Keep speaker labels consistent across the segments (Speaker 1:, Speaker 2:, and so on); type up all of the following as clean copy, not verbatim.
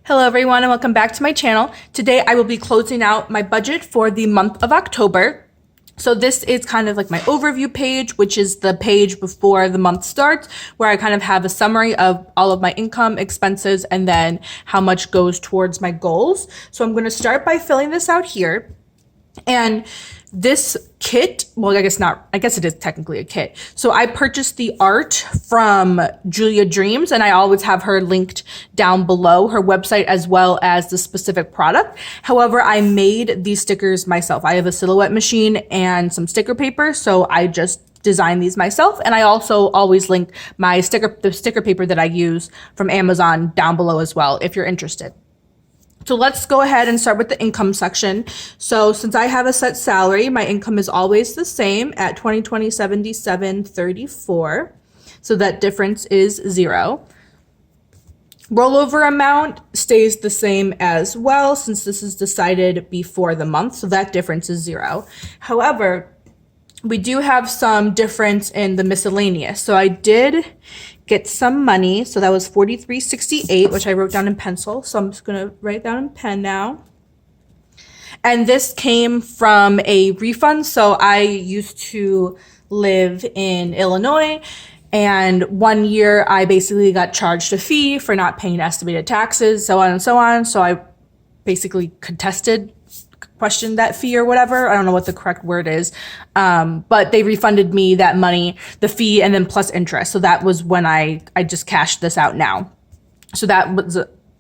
Speaker 1: Hello everyone and welcome back to my channel. Today I will be closing out my budget for the month of October. So this is kind of like my overview page, which is the page before the month starts, where I kind of have a summary of all of my income, expenses, and then how much goes towards my goals. So I'm going to start by filling this out here. And this kit, well, I guess it is technically a kit. So I purchased the art from Julia Dreams, and I always have her linked down below, her website as well as the specific product. However, I made these stickers myself. I have a silhouette machine and some sticker paper, so I just designed these myself. And I also always link the sticker paper that I use from Amazon down below as well, if you're interested. So let's go ahead and start with the income section. So since I have a set salary, my income is always the same at $77.34. So that difference is $0. Rollover amount stays the same as well, since this is decided before the month. So that difference is $0. However, we do have some difference in the miscellaneous. So I did get some money. So that was $43.68, which I wrote down in pencil. So I'm just going to write down in pen now. And this came from a refund. So I used to live in Illinois, and 1 year I basically got charged a fee for not paying estimated taxes, so on and so on. So I basically questioned that fee or whatever. I don't know what the correct word is. But they refunded me that money, the fee, and then plus interest. So that was when I just cashed this out now. So that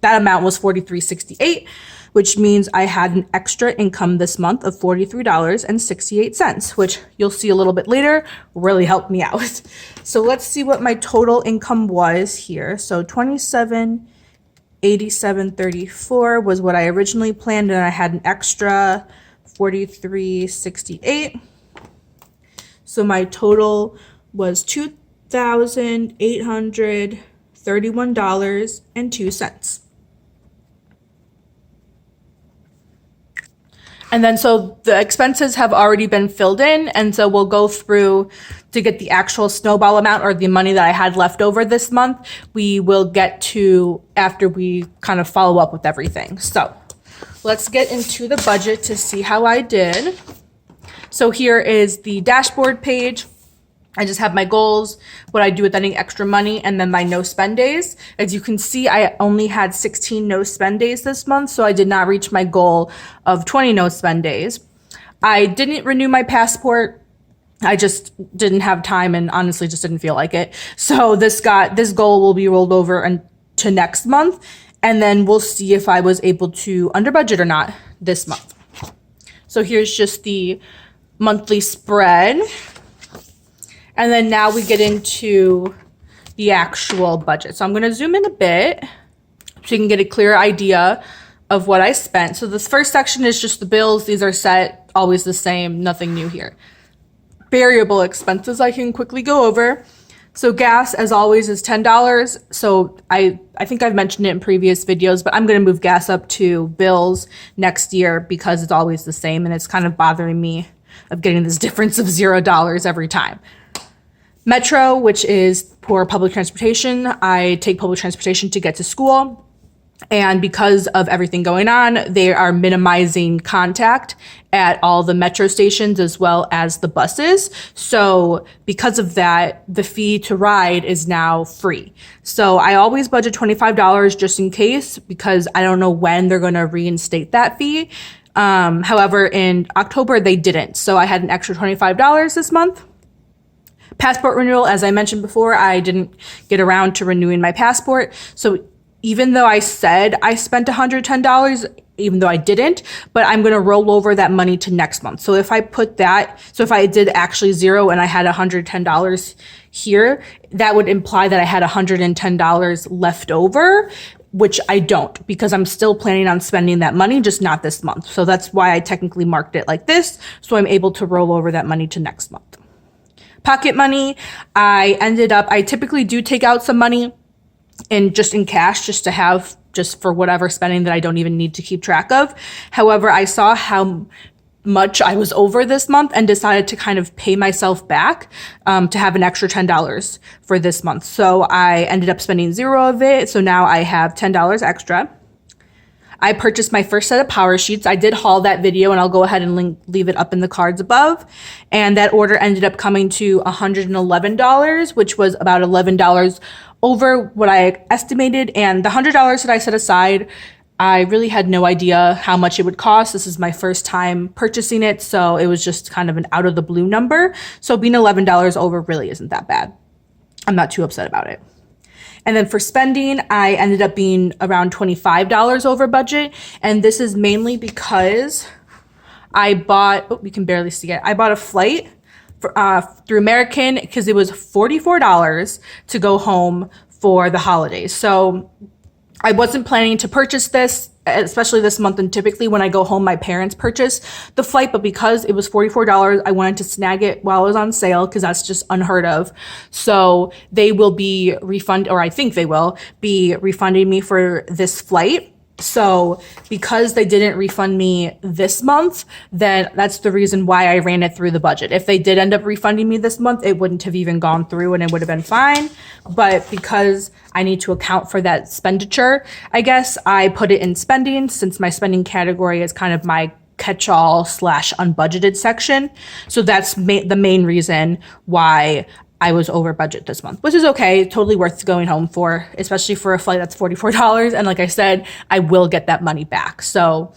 Speaker 1: amount was $43.68, which means I had an extra income this month of $43.68, which you'll see a little bit later really helped me out. So let's see what my total income was here. So $27.87.34 was what I originally planned, and I had an extra $43.68. So my total was $2,831.02. And then so the expenses have already been filled in, and so we'll go through to get the actual snowball amount, or the money that I had left over this month. We will get to after we kind of follow up with everything. So let's get into the budget to see how I did. So here is the dashboard page. I just have my goals, what I do with any extra money, and then my no spend days. As you can see, I only had 16 no spend days this month, so I did not reach my goal of 20 no spend days. I didn't renew my passport. I just didn't have time and honestly just didn't feel like it. So this goal will be rolled over to next month, and then we'll see if I was able to under budget or not this month. So here's just the monthly spread. And then now we get into the actual budget. So I'm going to zoom in a bit so you can get a clear idea of what I spent. So this first section is just the bills. These are set, always the same, nothing new here. Variable expenses I can quickly go over. So gas, as always, is $10. So I think I've mentioned it in previous videos, but I'm going to move gas up to bills next year because it's always the same, and it's kind of bothering me of getting this difference of $0 every time. Metro, which is for public transportation. I take public transportation to get to school. And because of everything going on, they are minimizing contact at all the metro stations as well as the buses. So because of that, the fee to ride is now free. So I always budget $25 just in case, because I don't know when they're going to reinstate that fee. However, in October, they didn't. So I had an extra $25 this month. Passport renewal, as I mentioned before, I didn't get around to renewing my passport. So even though I said I spent $110, even though I didn't, but I'm going to roll over that money to next month. So if I did actually $0 and I had $110 here, that would imply that I had $110 left over, which I don't, because I'm still planning on spending that money, just not this month. So that's why I technically marked it like this. So I'm able to roll over that money to next month. Pocket money, I typically do take out some money in cash, just to have just for whatever spending that I don't even need to keep track of. However, I saw how much I was over this month and decided to kind of pay myself back to have an extra $10 for this month. So I ended up spending $0 of it. So now I have $10 extra. I purchased my first set of power sheets. I did haul that video, and I'll go ahead and leave it up in the cards above. And that order ended up coming to $111, which was about $11 over what I estimated. And the $100 that I set aside, I really had no idea how much it would cost. This is my first time purchasing it, so it was just kind of an out of the blue number. So being $11 over really isn't that bad. I'm not too upset about it. And then for spending, I ended up being around $25 over budget. And this is mainly because I bought, oh, you can barely see it. I bought a flight through American because it was $44 to go home for the holidays. So I wasn't planning to purchase this, especially this month. And typically when I go home, my parents purchase the flight. But because it was $44, I wanted to snag it while it was on sale because that's just unheard of. So they will be or I think they will be refunding me for this flight. So because they didn't refund me this month, then that's the reason why I ran it through the budget. If they did end up refunding me this month, it wouldn't have even gone through and it would have been fine. But because I need to account for that expenditure, I guess I put it in spending, since my spending category is kind of my catch-all / unbudgeted section. So that's the main reason why I was over budget this month, which is okay. Totally worth going home for, especially for a flight that's $44. And like I said, I will get that money back. So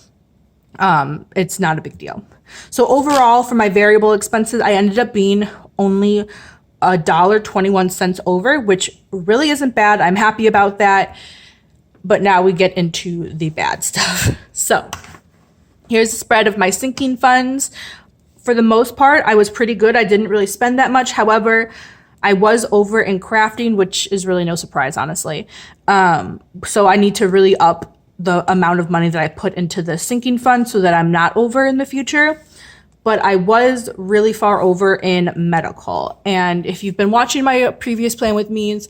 Speaker 1: it's not a big deal. So overall, for my variable expenses, I ended up being only $1.21 over, which really isn't bad. I'm happy about that. But now we get into the bad stuff. So here's the spread of my sinking funds. For the most part, I was pretty good. I didn't really spend that much. However, I was over in crafting, which is really no surprise, honestly. So I need to really up the amount of money that I put into the sinking fund so that I'm not over in the future. But I was really far over in medical. And if you've been watching my previous budget with me's,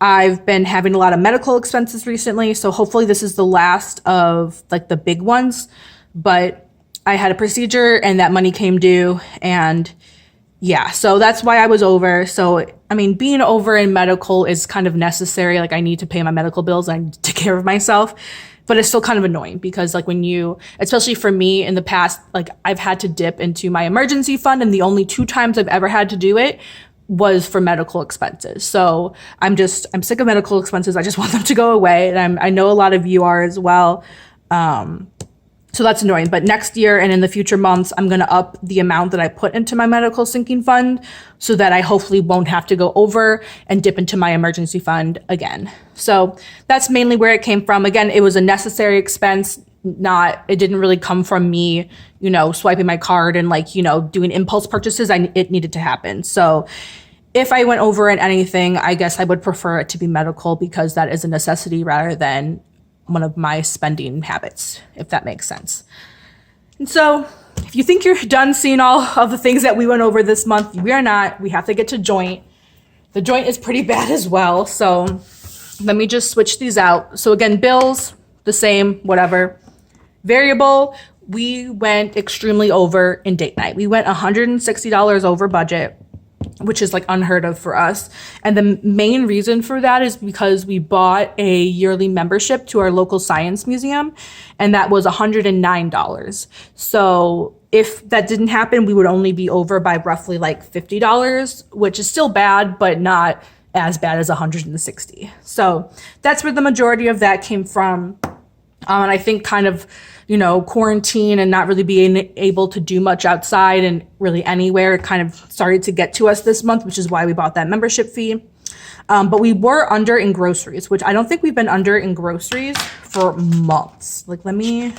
Speaker 1: I've been having a lot of medical expenses recently. So hopefully this is the last of like the big ones. But I had a procedure and that money came due, and yeah, so that's why I was over. So, I mean, being over in medical is kind of necessary. Like, I need to pay my medical bills. I need to take care of myself. But it's still kind of annoying because, like, especially for me in the past, like, I've had to dip into my emergency fund, and the only 2 times I've ever had to do it was for medical expenses. So I'm sick of medical expenses. I just want them to go away. And I know a lot of you are as well. So that's annoying. But next year and in the future months, I'm going to up the amount that I put into my medical sinking fund so that I hopefully won't have to go over and dip into my emergency fund again. So that's mainly where it came from. Again, it was a necessary expense. It didn't really come from me, swiping my card and doing impulse purchases. It needed to happen. So if I went over in anything, I guess I would prefer it to be medical because that is a necessity rather than one of my spending habits, if that makes sense. And so if you think you're done seeing all of the things that we went over this month, we are not. We have to get to joint. The joint is pretty bad as well. So let me just switch these out. So again, bills, the same, whatever. Variable, we went extremely over in date night. We went $160 over budget, which is like unheard of for us. And the main reason for that is because we bought a yearly membership to our local science museum, and that was $109. So if that didn't happen, we would only be over by roughly like $50, which is still bad, but not as bad as 160. So that's where the majority of that came from. And I think kind of, quarantine and not really being able to do much outside and really anywhere, it kind of started to get to us this month, which is why we bought that membership fee. But we were under in groceries, which I don't think we've been under in groceries for months. Like, let me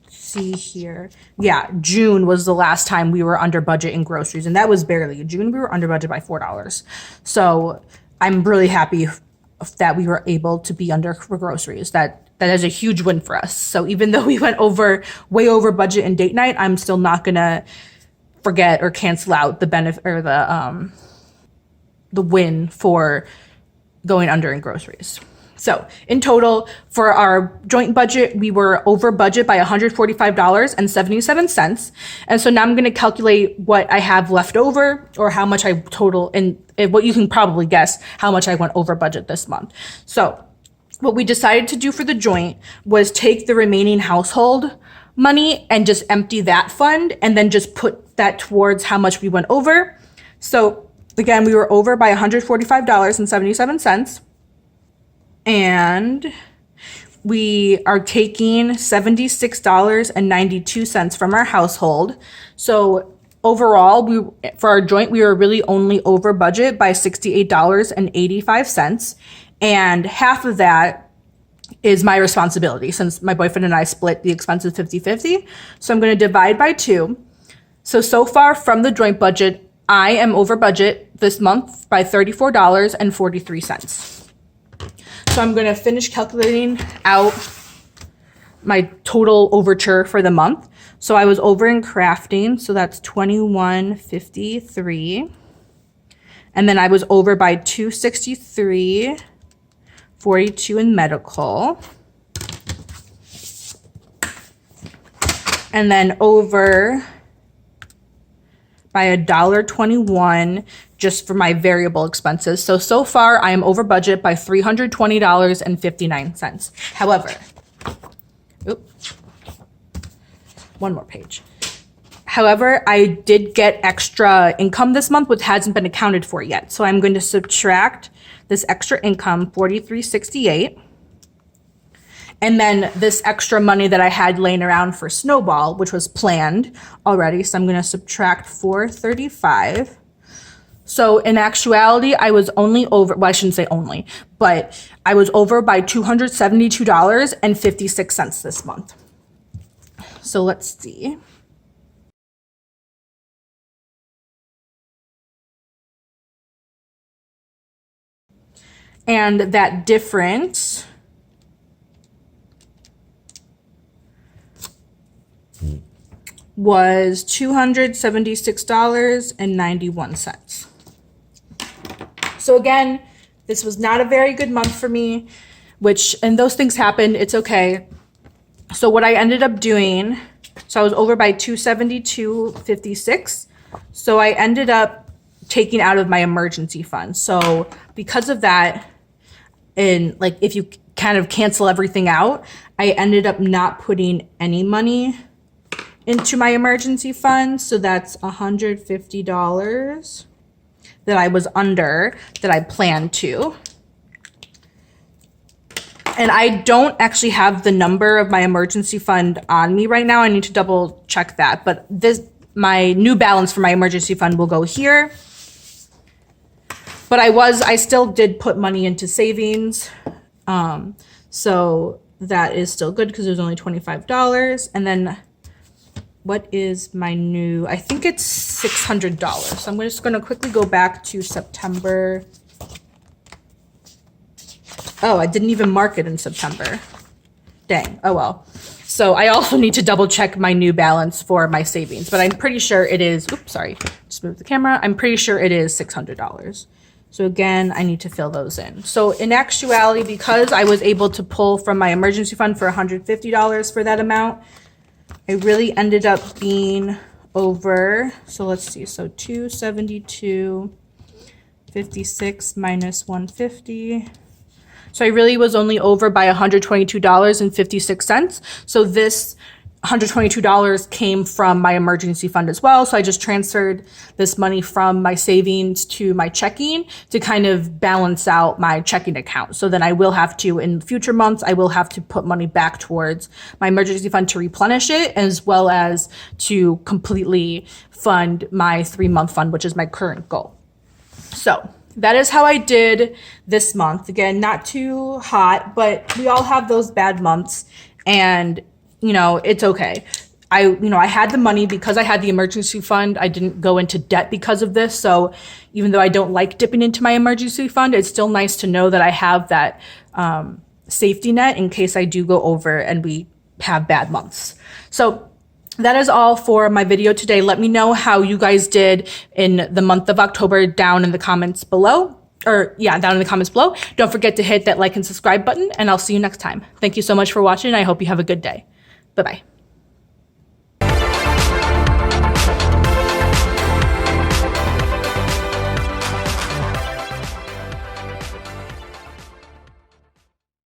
Speaker 1: see here. Yeah, June was the last time we were under budget in groceries, and that was barely. June, we were under budget by $4. So I'm really happy that we were able to be under for groceries. That is a huge win for us. So even though we went way over budget in date night, I'm still not gonna forget or cancel out the benefit or the win for going under in groceries. So in total, for our joint budget, we were over budget by $145.77. And so now I'm going to calculate what I have left over, or how much I total, and what you can probably guess how much I went over budget this month. So what we decided to do for the joint was take the remaining household money and just empty that fund and then just put that towards how much we went over. So again, we were over by $145.77. And we are taking $76.92 from our household. So overall, for our joint, we were really only over budget by $68.85. And half of that is my responsibility since my boyfriend and I split the expenses 50-50. So I'm going to divide by 2. So far from the joint budget, I am over budget this month by $34.43. So I'm going to finish calculating out my total overture for the month. So I was over in crafting, so that's $21.53. And then I was over by $263.42 in medical. And then over by $1.21 just for my variable expenses. So far I am over budget by $320.59. However, one more page. However, I did get extra income this month, which hasn't been accounted for yet. So I'm going to subtract this extra income, $43.68. And then this extra money that I had laying around for Snowball, which was planned already. So I'm going to subtract $435. So in actuality, I was only over, well, I shouldn't say only, but I was over by $272.56 this month. So let's see. And that difference was $276.91. So again, this was not a very good month for me, and those things happened, it's okay. So what I ended up doing, so I was over by $272.56. So I ended up taking out of my emergency fund. So because of that, and like if you kind of cancel everything out, I ended up not putting any money into my emergency fund. So that's $150 that I was under that I planned to. And I don't actually have the number of my emergency fund on me right now. I need to double check that. But my new balance for my emergency fund will go here. But I still did put money into savings. So that is still good because it was only $25. And then what is my new, I think it's $600. So I'm just going to quickly go back to September. Oh, I didn't even mark it in September. Dang. Oh, well. So I also need to double check my new balance for my savings, but I'm pretty sure it is, oops, sorry, just move the camera. I'm pretty sure it is $600. So again, I need to fill those in. So in actuality, because I was able to pull from my emergency fund for $150 for that amount, I really ended up being over. So let's see. So 272.56 minus 150. So I really was only over by $122.56. So this $122 came from my emergency fund as well. So I just transferred this money from my savings to my checking to kind of balance out my checking account. So then I will have to, in future months, I will have to put money back towards my emergency fund to replenish it, as well as to completely fund my 3-month fund, which is my current goal. So that is how I did this month. Again, not too hot, but we all have those bad months, and it's okay. I had the money because I had the emergency fund. I didn't go into debt because of this. So even though I don't like dipping into my emergency fund, it's still nice to know that I have that safety net in case I do go over and we have bad months. So that is all for my video today. Let me know how you guys did in the month of October down in the comments below. Down in the comments below. Don't forget to hit that like and subscribe button, and I'll see you next time. Thank you so much for watching, and I hope you have a good day. Bye-bye.